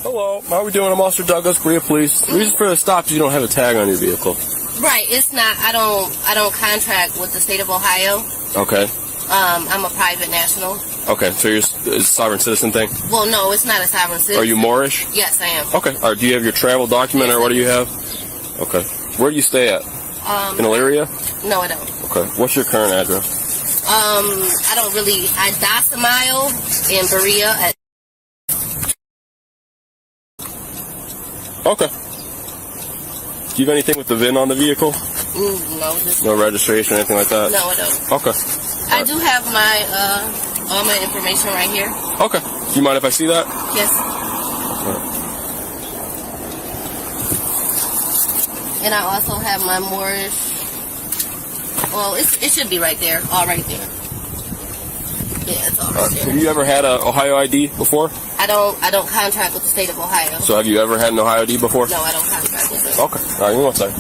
Hello, how are we doing? I'm Officer Douglas, Korea Police. The reason for the stop is you don't have a tag on your vehicle. Right, it's not. I don't contract with the state of Ohio. Okay. I'm a private national. Okay, so you're a sovereign citizen thing? Well, no, it's not a sovereign citizen. Are you Moorish? Yes, I am. Okay. Do you have your travel document or what do you have? Okay. Where do you stay at? In Elyria? No, I don't. Okay. What's your current address? I don't really. I docimile in Berea. Okay. Do you have anything with the VIN on the vehicle? No. No registration or anything like that? No, I don't. Okay. I do have my all my information right here. Okay. Do you mind if I see that? Yes. And I also have my Moorish. Well, it should be right there. All right there. Yeah, it's all right there. Have you ever had an Ohio ID before? I don't contract with the state of Ohio. So have you ever had an Ohio ID before? No, I don't contract with it. Okay. All right, give me 1 second.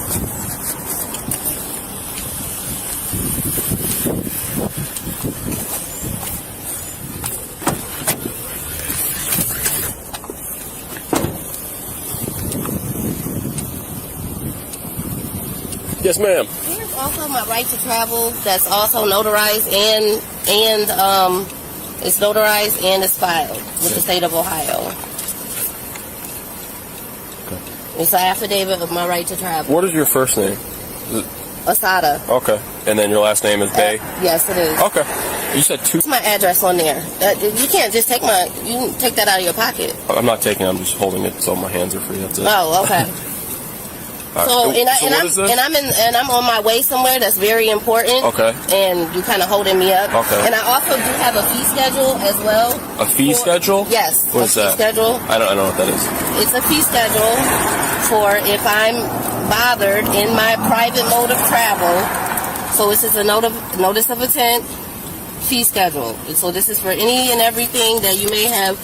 Yes, ma'am. Here's also my right to travel. That's also notarized and it's notarized and it's filed with the state of Ohio. Okay. It's an affidavit of my right to travel. What is your first name? Asada. Okay. And then your last name is Bay? Yes, it is. Okay. You said two. What's my address on there? You can't just take you can take that out of your pocket. I'm not taking it. I'm just holding it so my hands are free. That's it. Oh, okay. So, I'm on my way somewhere that's very important. Okay. And you kind of holding me up. Okay. And I also do have a fee schedule as well. A fee schedule? Yes. What is that? Schedule. I don't know what that is. It's a fee schedule for if I'm bothered in my private mode of travel. So this is a notice of intent fee schedule. And so this is for any and everything that you may have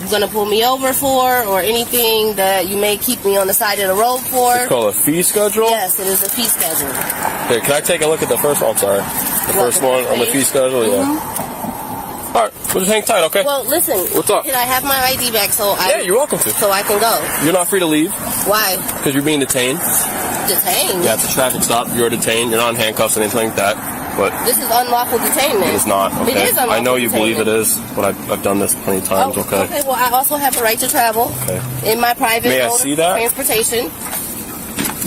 going to pull me over for, or anything that you may keep me on the side of the road for. It's called a fee schedule? Yes, it is a fee schedule. Here, can I take a look at the first one? I'm sorry. The first one on the fee schedule? Yeah. All right, we'll just hang tight, okay? Well, listen. What's up? Can I have my ID back Yeah, you're welcome to. So I can go. You're not free to leave. Why? Because you're being detained. Detained? Yeah, it's a traffic stop. You're detained. You're not in handcuffs or anything like that. But this is unlawful detainment. It's not. Okay. It is unlawful I know you detainment. believe it is, but I've done this plenty of times. Oh, okay. Okay. Well, I also have a right to travel. Okay. In my private May I mode see of that? transportation.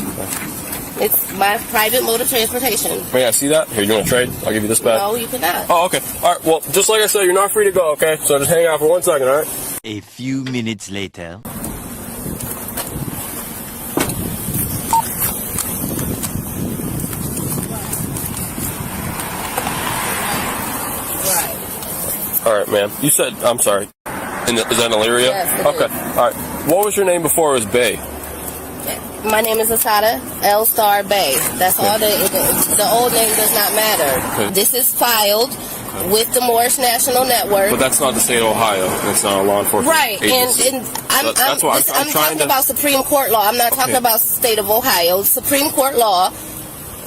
Okay. It's my private mode of transportation. May I see that? Here, you want to trade? I'll give you this back. No, you cannot. Oh, okay. All right. Well, just like I said, you're not free to go. Okay. So just hang out for 1 second. All right. A few minutes later. All right, ma'am. You said, I'm sorry. Is that in Elyria? Yes, it okay. is. All right. What was your name before it was Bay? My name is Asada L. Bay. That's all. The old name does not matter. Okay. This is filed with the Moorish National Network. But that's not the state of Ohio. It's not a law enforcement agency. And I'm talking about Supreme Court law. I'm not talking about state of Ohio. Supreme Court law.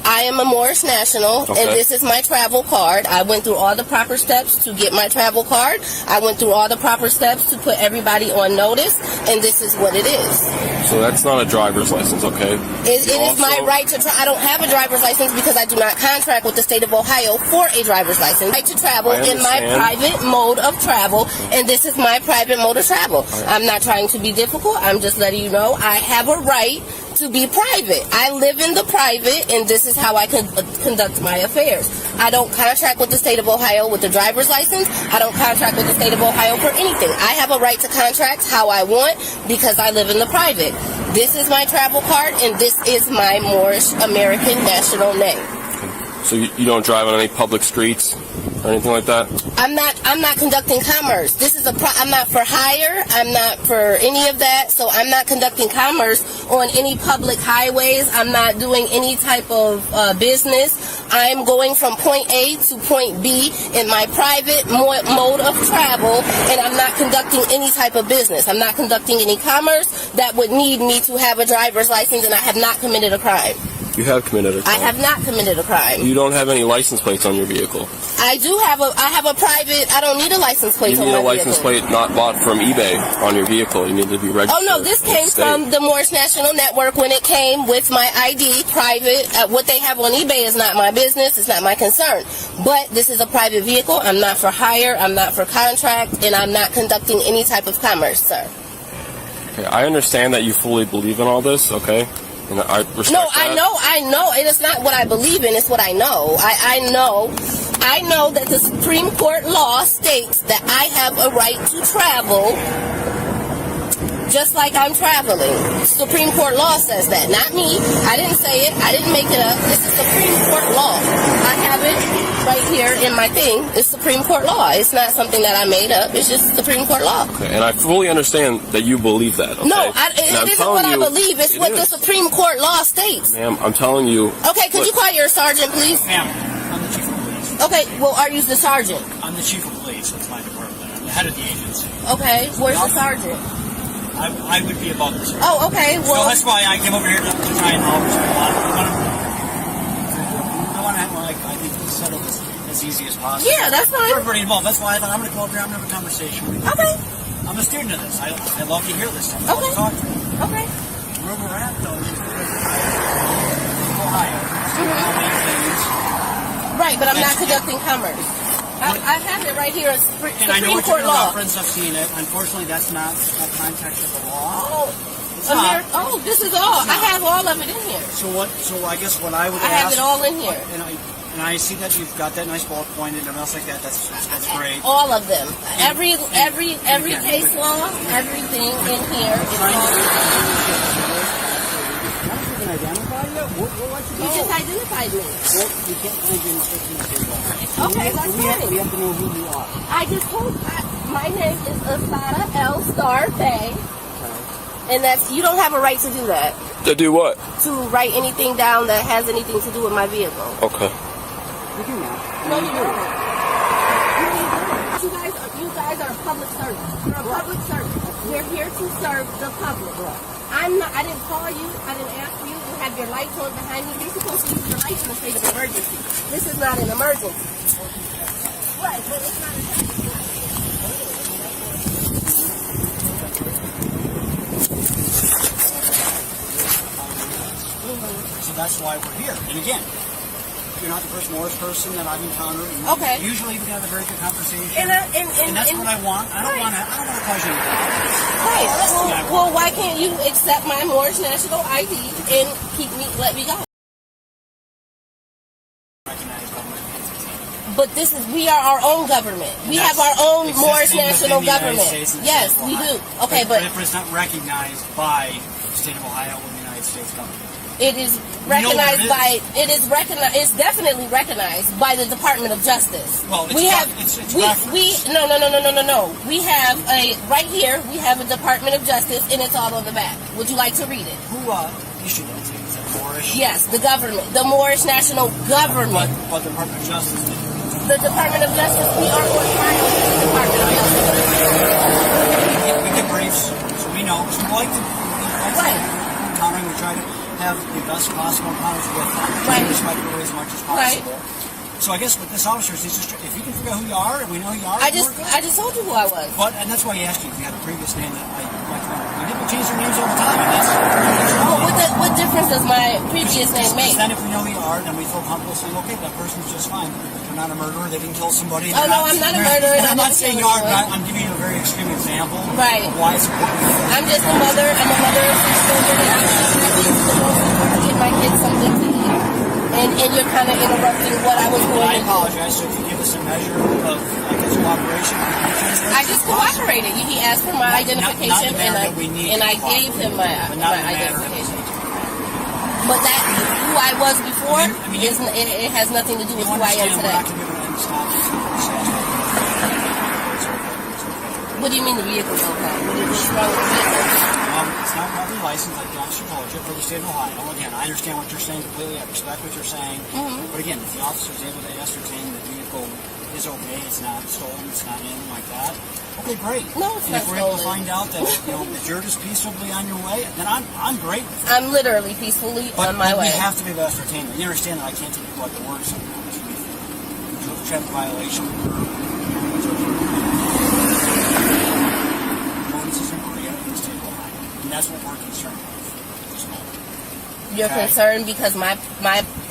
I am a Moorish national, and this is my travel card. I went through all the proper steps to get my travel card. I went through all the proper steps to put everybody on notice, and this is what it is. So that's not a driver's license, okay? It is my right to I don't have a driver's license because I do not contract with the state of Ohio for a driver's license. Right to travel in my private mode of travel, and this is my private mode of travel. Right. I'm not trying to be difficult. I'm just letting you know I have a right to be private. I live in the private, and this is how I conduct my affairs. I don't contract with the state of Ohio with the driver's license. I don't contract with the state of Ohio for anything. I have a right to contract how I want because I live in the private. This is my travel card, and this is my Moorish American national name. So you don't drive on any public streets or anything like that? I'm not conducting commerce. This is I'm not for hire. I'm not for any of that. So I'm not conducting commerce on any public highways. I'm not doing any type of business. I'm going from point A to point B in my private mode of travel, and I'm not conducting any type of business. I'm not conducting any commerce that would need me to have a driver's license, and I have not committed a crime. You have committed a crime. I have not committed a crime. You don't have any license plates on your vehicle. I do have a private. I don't need a license plate You on need my a license vehicle. plate not bought from eBay on your vehicle. You need to be registered. Oh no, this came from the Moorish National Network when it came with my ID, private. What they have on eBay is not my business. It's not my concern. But this is a private vehicle. I'm not for hire. I'm not for contract, and I'm not conducting any type of commerce, sir. Okay, I understand that you fully believe in all this. Okay. And I respect No, that. I know. It is not what I believe in. It's what I know. I know that the Supreme Court law states that I have a right to travel just like I'm traveling. Supreme Court law says that, not me. I didn't say it. I didn't make it up. This is Supreme Court law. I have it right here in my thing. It's Supreme Court law. It's not something that I made up. It's just Supreme Court law. Okay, and I fully understand that you believe that. Okay? No, it isn't what I believe. It's what the Supreme Court law states. Ma'am, I'm telling you. Okay, could you call your sergeant, please? Ma'am, I'm the chief of police. Okay, well, are you the sergeant? I'm the chief of police. That's my department. I'm the head of the agency. Okay, where's the sergeant? I would be above the sergeant. Oh, okay, So well... that's why I came over here to try and help you a lot. I think we settle this as easy as possible. Yeah, that's fine. Everybody involved. That's why I thought I'm going to go over here. I'm going to have a conversation with you. Okay. I'm a student of this. I love to hear this stuff. I love Okay. to talk to you. Okay. Where we're at, though, is Ohio. How many things? Right, but I'm not conducting commerce. I have it right here. It's And I know Supreme what Court you're law. reference. I've seen it. Unfortunately, that's not the context of the law. Oh, this is all. I have all of it in here. So what? So I guess what I would I have ask. it all in here. And I see that you've got that nice bullet point and everything else like that. That's great. All of them. Every case law, everything in here is all. You can identify you. We'll let you You know. just identified me. Well, you can't find you in the system of state law. Okay, that's fine. We have to know who you are. I just told my name is Asada L. Star Bay. And that's, you don't have a right to do that. To do what? To write anything down that has anything to do with my vehicle. Okay. You do now. No, you don't. You guys are a public service. You're a public service. We're here to serve the public. I didn't call you. I didn't ask you. You have your lights on behind you. You're supposed to use your lights in a state of emergency. This is not an emergency. Right, but it's not an emergency. So that's why we're here. And again, you're not the first Moorish person that I've encountered. And Okay. Usually we can have a very good conversation. And that's what I want. I don't want to cause you any problems. Right. Well, why can't you accept my Moorish National ID and let me go? But we are our own government. We have our own Moorish National government. Yes, we do. Okay, but it's not recognized by the state of Ohio or the United States government. it is recognized by. It is recognized. It's definitely recognized by the Department of Justice. Well, it's we have. it's No. We have right here. We have a Department of Justice, and it's all on the back. Would you like to read it? Who issued that? Is that Moorish? Yes, the government, the Moorish National Government. But the Department of Justice did. The Department of Justice, we are on trial with the Department of Justice. We get briefs, so we know. So we like to encountering, we try to have the best possible encounters with them. Right. Respectfully as much as possible. So I guess with this officer, if you can figure out who you are, and we know who you are. I just told you who I was. And that's why he asked you if you had a previous name that I recommend. People change their names all the time, and that's What difference does my previous name make? Then if we know who you are, then we feel comfortable saying, okay, that person's just fine. They're not a murderer, they didn't kill somebody. Oh, no, I'm not a murderer. I'm not saying you are, but I'm giving you a very extreme example of Right. why it's important. I'm just a mother. I'm a mother of 6 children, and I'm just happy to get my kids something to eat. And you're kind of interrupting what I was going I to do. apologize, so if you give us a measure of, cooperation. I just cooperated. He asked for my identification, and I gave him my identification. But that, who I was before, it has nothing to do with who I am today. What do you mean the vehicle's okay? What's wrong with the vehicle? It's not properly licensed, like the officer told you, for the state of Ohio. Again, I understand what you're saying completely. I respect what you're saying. Mm-hmm. But again, if the officer is able to ascertain the vehicle is okay. It's not stolen. It's not anything like that. Okay, great. No, it's and not if we're able to stolen. find out that that you're just peaceably on your way, then I'm great with it. I'm literally peacefully But on my way. we have to be able to ascertain that. You understand that I can't take people at their word sometimes. You have a traffic violation. Notices in Korea in the state of Ohio. And that's what we're concerned with at this moment. You're Okay. concerned because my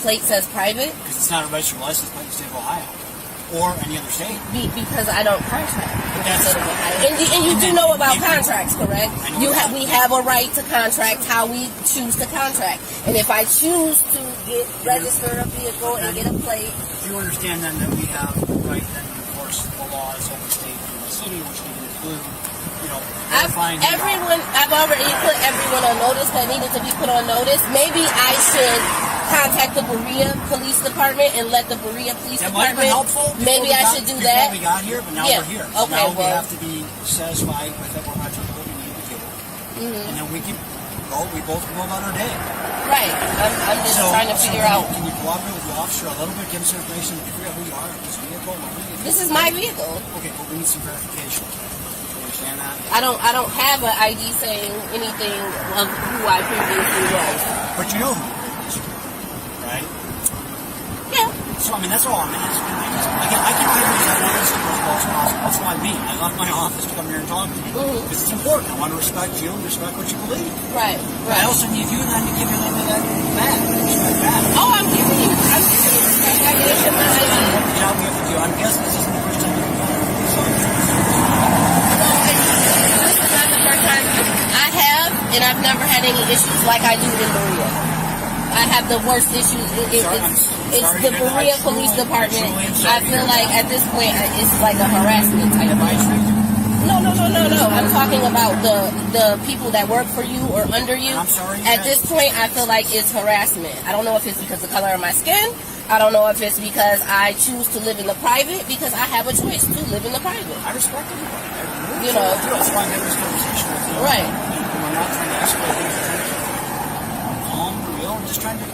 plate says private? Because it's not a registered license plate in the state of Ohio. Or any other state. Because I don't contract with the That's- state of Ohio. And you do know about contracts, correct? I know that. We have a right to contract how we choose to contract. And if I choose to register a vehicle and get a plate, You understand then that we have the right then to enforce the laws of the state and the city, which can include, verifying I've already put everyone on notice that needed to be put on notice. Maybe I should contact the Berea Police Department and let the Berea Police That might have been Department. helpful. Maybe I should do that. Before we got here, but now Yeah. we're here. Okay, Now we well. have to be satisfied with that we're not doing what we need to do. And then we both can go about our day. Right. I'm just trying to figure out. Can you cooperate with the officer a little bit, give us some information, figure out who you are in this vehicle? This is my vehicle. Okay, but we need some verification. You understand that? I don't have an ID saying anything of who I previously was. But you know who it is, right? Yeah. So, I mean, that's all I'm asking. I can give you that notice as well as possible. That's what I mean. I left my office to come here and talk to you. Because it's important. I want to respect you and respect what you believe. Right. But I also need you then to give your name to that back. Respect that. Oh, I'm giving you respect. I gave you my ID. What job we have to do? I'm guessing this isn't the first time you've done it. So, This is not the first time. I have, and I've never had any issues like I do in Berea. I have the worst issues. It's the Berea Police Department. I feel like at this point it's like a harassment type of thing. No. I'm talking about the people that work for you or under you. I'm sorry. At this point, I feel like it's harassment. I don't know if it's because of the color of my skin. I don't know if it's because I choose to live in the private, because I have a choice to live in the private. I respect everybody. I really You know. do. That's why I'm having this conversation with you. Right. And we're not trying to escalate things. We're trying to keep calm, real. We're just trying to.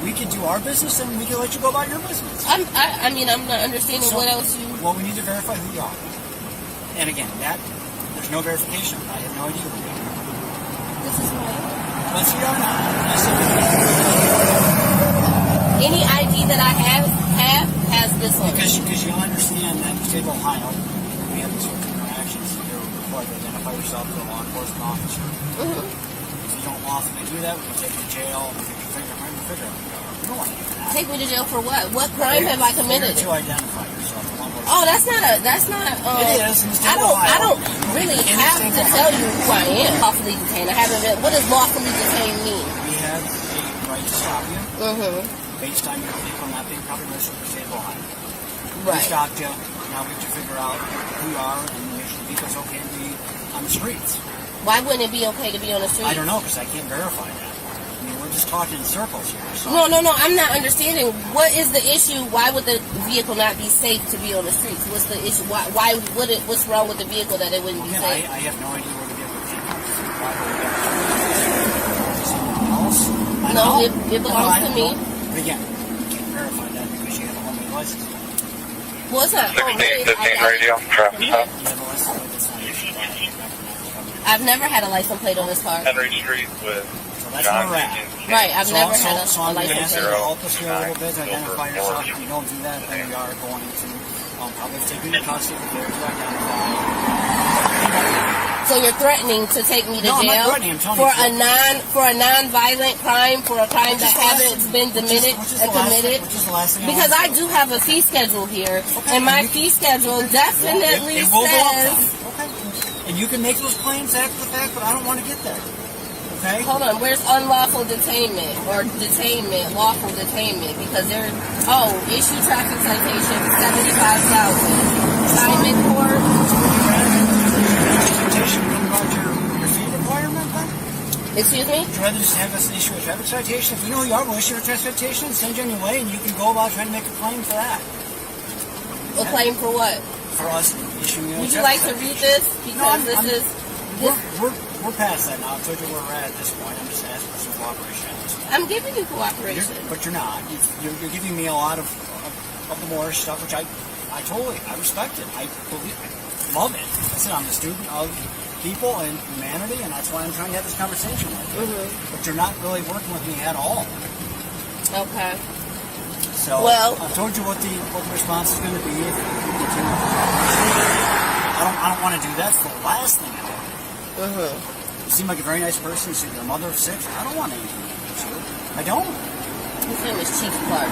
We can do our business, and we can let you go about your business. I'm not understanding what else you. Well, we need to verify who you are. And again, there's no verification. I have no idea who you are. This is my. Let's see or not. I said Any ID that I have has this on. because you understand that in the state of Ohio, we have these interactions. You're required to identify yourself as a law enforcement officer. If you don't lawfully do that, we can take you to jail. We can figure out. We don't want to do that. Take me to jail for what? What crime have I committed? To identify yourself. Oh, that's not. It is in the state of Ohio. I don't really have to tell you who I am. Lawfully detained. I haven't been. What does lawfully detained mean? We have a right to stop you based on your vehicle not being properly registered in the state of Ohio. We Right. stopped you. Now we have to figure out who you are and make sure the vehicle's okay to be on the streets. Why wouldn't it be okay to be on the street? I don't know because I can't verify that. I mean, we're just talking in circles here. So. No. I'm not understanding. What is the issue? Why would the vehicle not be safe to be on the streets? What's the issue? Why would it? What's wrong with the vehicle that it wouldn't be Again, safe? I have no idea where the vehicle came from. Why would we have someone else? I No, don't know. it belongs I to don't me. know. But again, you can't verify that because you have a homemade license plate. Well, it's not. 1615 radio, traffic stop. You have a license plate that's not issued. I've never had a license plate on this car. Henry Street with So that's John where we're at. Jenkins. Right, I've never So had I'm a going to license ask you plate. to help us here a little bit to identify yourself. If you don't do that, then we are going to probably take you to custody for to identify. So you're threatening to take me to No, I'm not jail threatening, I'm telling for you. a non-violent crime, for a crime that hasn't been committed. Which is the last thing Because I want to do have a fee schedule here, Okay, and my and fee schedule definitely It will go up says. then. Okay. And you can make those claims after the fact, but I don't want to get there. Okay? Hold on, where's unlawful detainment or detainment, lawful detainment? Because there's issue traffic citation, $75,000. Time in court. Citation come about your fee requirement then? Excuse me. Would you rather just have us issue a traffic citation? If you know who you are, we'll issue a traffic citation, send you on your way, and you can go about trying to make a claim for that. A claim for what? For us issuing you a Would you traffic like to citation. read this? Because We're past that now. I told you where we're at this point. I'm just asking for some cooperation at this point. I'm giving you cooperation. But you're not. You're giving me a lot of the Moorish stuff, which I I respect it. I love it. I said I'm a student of people and humanity, and that's why I'm trying to have this conversation with you. But you're not really working with me at all. Okay. So I've told you what the response is going to be. If you continue. I don't want to do that. It's the last thing I do. You seem like a very nice person. You said you're a mother of 6. I don't want anything against you. I don't. His name is Chief Clark.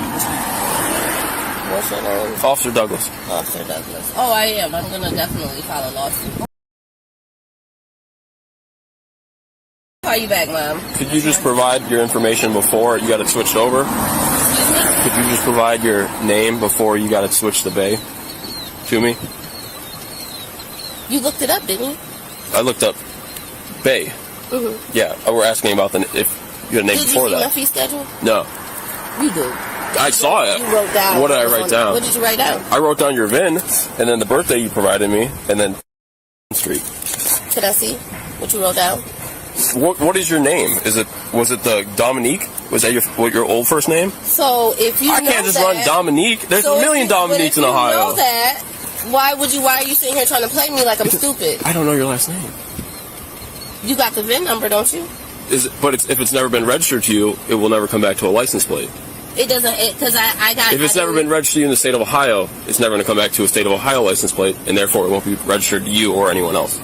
What's your name? Officer Douglas. Officer Douglas. Oh, I am. I'm gonna definitely file a lawsuit. Call you back, Mom. Could you just provide your information before you got it switched over? Excuse me? Could you just provide your name before you got it switched to Bay to me? You looked it up, didn't you? I looked up Bay. Yeah, we're asking about if you had a name Did before you see that. my fee schedule? No. You do. I saw it. You wrote down. What did I write down? What did you write down? I wrote down your VIN, and then the birthday you provided me, and then Street. Can I see what you wrote down? What is your name? Was it the Dominique? Was that your old first name? So if you I know can't just that, run Dominique. There's so a million Dominiques in Ohio. If you know that, why are you sitting here trying to play me like I'm stupid? I don't know your last name. You got the VIN number, don't you? If it's never been registered to you, it will never come back to a license plate. It doesn't, because I got... If it's never been registered to you in the state of Ohio, it's never going to come back to a state of Ohio license plate, and therefore it won't be registered to you or anyone else.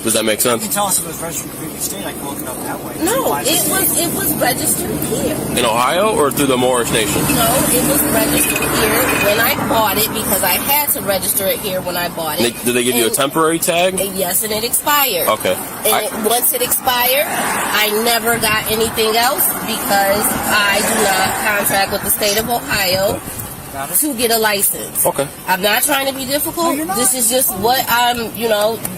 Does that make sense? You can tell us if it was registered in a previous state. I can look it up that way. No, it was registered here. In Ohio or through the Moorish Nation? No, it was registered here when I bought it because I had to register it here when I bought it. Did they give you a temporary tag? Yes, and it expired. Okay. Once it expired, I never got anything else because I do not contract with the state of Ohio to get a license. Okay. I'm not trying to be difficult. No, you're not. This is just what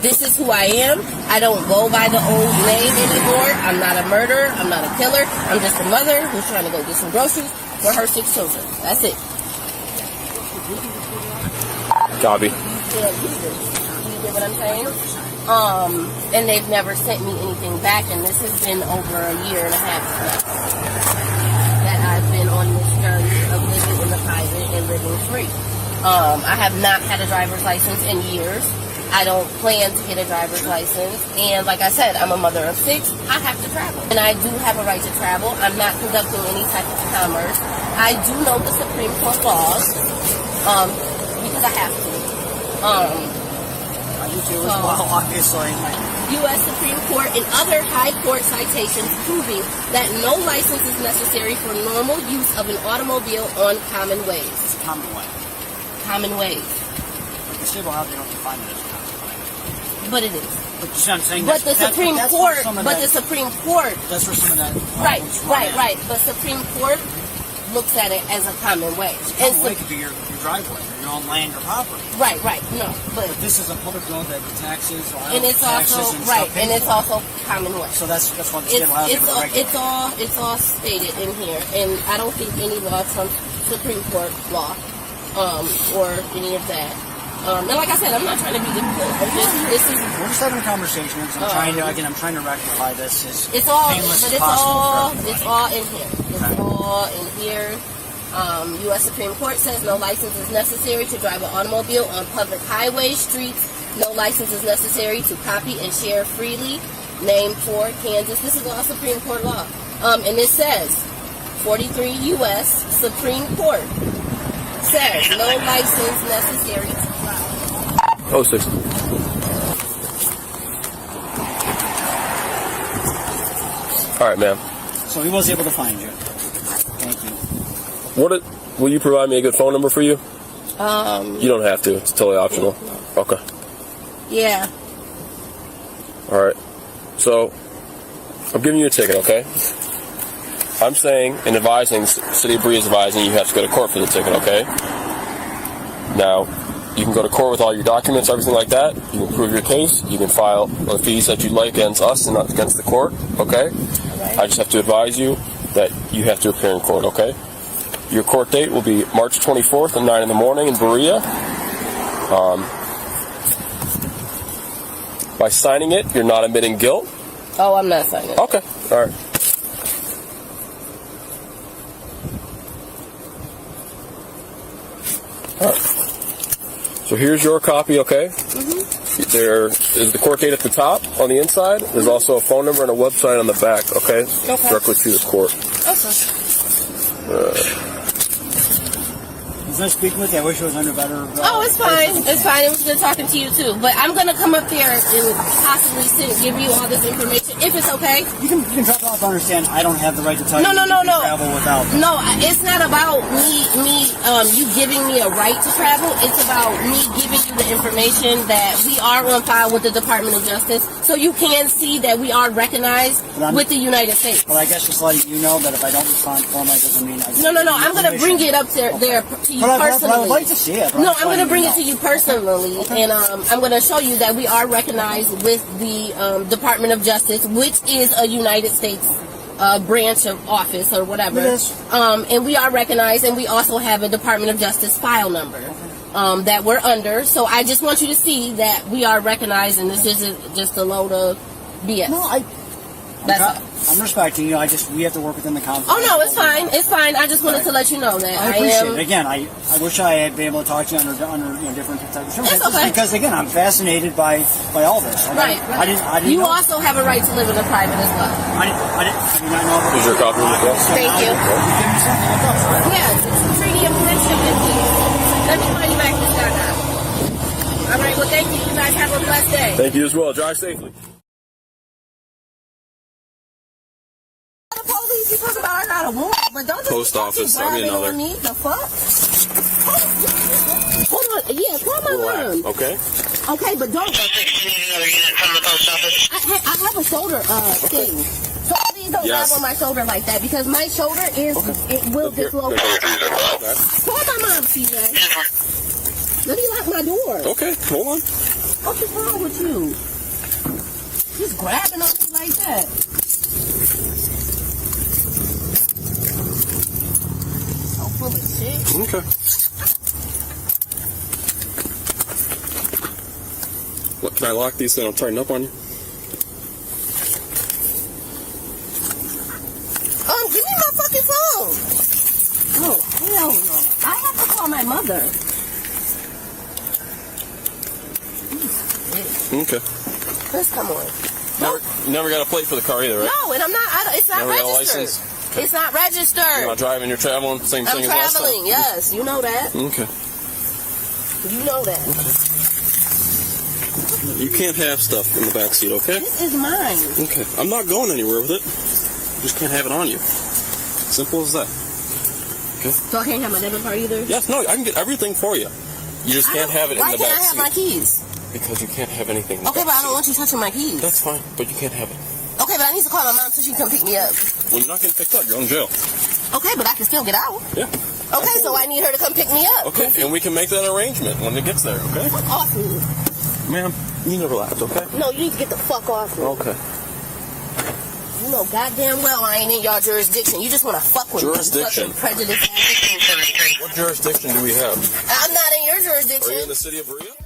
this is who I am. I don't go by the old name anymore. I'm not a murderer. I'm not a killer. I'm just a mother who's trying to go get some groceries for her 6 children. That's it. Copy. Yeah, you get what I'm saying? And they've never sent me anything back, and this has been over a year and a half now that I've been on this journey of living in the private and living free. I have not had a driver's license in years. I don't plan to get a driver's license, and like I said, I'm a mother of 6. I have to travel, and I do have a right to travel. I'm not conducting any type of commerce. I do know the Supreme Court laws because I have to. I do too as well, obviously. U.S. Supreme Court and other high court citations proving that no license is necessary for normal use of an automobile on common ways. It's a common way. Common ways. The state of Ohio, they don't define it as a common way. But it is. But you see what I'm saying? But the Supreme Court, that's where some of that... Right. But Supreme Court looks at it as a common way. And common way could be your driveway, your own land or property. Right. No, but this is a public road that the taxes, and it's also and it's also common way. So that's why the state of Ohio it's all stated in here, and I don't think any law trumps Supreme Court law or any of that. And like I said, I'm not trying to be difficult. We're just having a conversation. I'm trying to rectify this. It's all in here. It's all in here. U.S. Supreme Court says no license is necessary to drive an automobile on public highways, streets. No license is necessary to copy and share freely. Name 4, Kansas. This is all Supreme Court law. And it says 43 U.S. Supreme Court says no license necessary to drive. 06. All right, ma'am. So he was able to find you. Thank you. Will you provide me a good phone number for you? You don't have to. It's totally optional. Okay. Yeah. All right. So, I'm giving you a ticket, okay? I'm saying and advising, City of Bree is advising you have to go to court for the ticket, okay? Now, you can go to court with all your documents, everything like that. You can prove your case. You can file the fees that you'd like against us and not against the court, okay? Right. I just have to advise you that you have to appear in court, okay? Your court date will be March 24th at 9 in the morning in Berea. By signing it, you're not admitting guilt. Oh, I'm not signing it. Okay. All right. So here's your copy, okay? There is the court date at the top on the inside. There's also a phone number and a website on the back, okay? Directly to the court. Was I speaking with you? I wish it was under better... Oh, it's fine. It's fine. It was good talking to you, too. But I'm going to come up there and possibly give you all this information, if it's okay. You can drop it off. I understand. I don't have the right to tell No. you travel without... No, it's not about you giving me a right to travel. It's about me giving you the information that we are on file with the Department of Justice, so you can see that we are recognized with the United States. Well, I guess just letting you know that if I don't respond formally doesn't mean... No. I'm going to bring it up there to you personally. I would like to see it. No, I'm going to bring it to you personally, and I'm going to show you that we are recognized with the Department of Justice, which is a United States branch of office or whatever. It is. And we are recognized, and we also have a Department of Justice file number that we're under. So I just want you to see that we are recognized, and this isn't just a load of BS. No, I'm respecting you. We have to work within the council. Oh no, it's fine. It's fine. I just wanted to let you know that I appreciate it. Again, I wish I had been able to talk to you under different types of circumstances. Okay. Because again, I'm fascinated by all this. Right. I didn't you know. also have a right to live in a private as well. I did not know. Here's your copy of the book. Thank you. Give me something to look up, right? Yeah, it's a treaty of friendship with you. Let me call you back this now. All right. Well, thank you. You guys have a blessed day. Thank you as well. Drive safely. You talk about I got a warrant, but don't Post office. I'll get another. Me. The fuck? Hold on. Yeah, call my mom. Okay. Okay, but don't. I have a shoulder thing. So please don't grab on my shoulder like that because my shoulder it will dislocate. Call my mom, CJ. Let me lock my door. Okay, hold on. What's wrong with you? Just grabbing on me like that. Full of shit. Okay. What, can I lock these so they don't tighten up on you? Give me my fucking phone. Oh, hell no. I have to call my mother. Okay. Let's come on. Never got a plate for the car either, right? No, and I'm not. It's not Never got a registered. license? It's not registered. You're not driving, you're traveling, same thing as last time? I'm traveling, yes. You know that. Okay. You know that. You can't have stuff in the back seat, okay? This is mine. Okay. I'm not going anywhere with it. You just can't have it on you. Simple as that. Okay? So I can't have my debit card either? Yes, no, I can get everything for you. You just can't have it in the back seat. Why can't I have my keys? Because you can't have anything in the Okay, back but I don't want you touching my keys. That's fine, but you can't have it. Okay, but I need to call my mom so she can come pick me up. Well, you're not getting picked up. You're in jail. Okay, but I can still get out. Yeah. Okay, so I need her to come pick me up. Okay, and we can make that arrangement when it gets there, okay? Fuck off me. Ma'am, you never laughed, okay? No, you need to get the fuck off me. Okay. You know goddamn well I ain't in y'all jurisdiction. You just want to fuck with Jurisdiction? me. Prejudice. What jurisdiction do we have? I'm not in your jurisdiction. Are you in the city of Berea?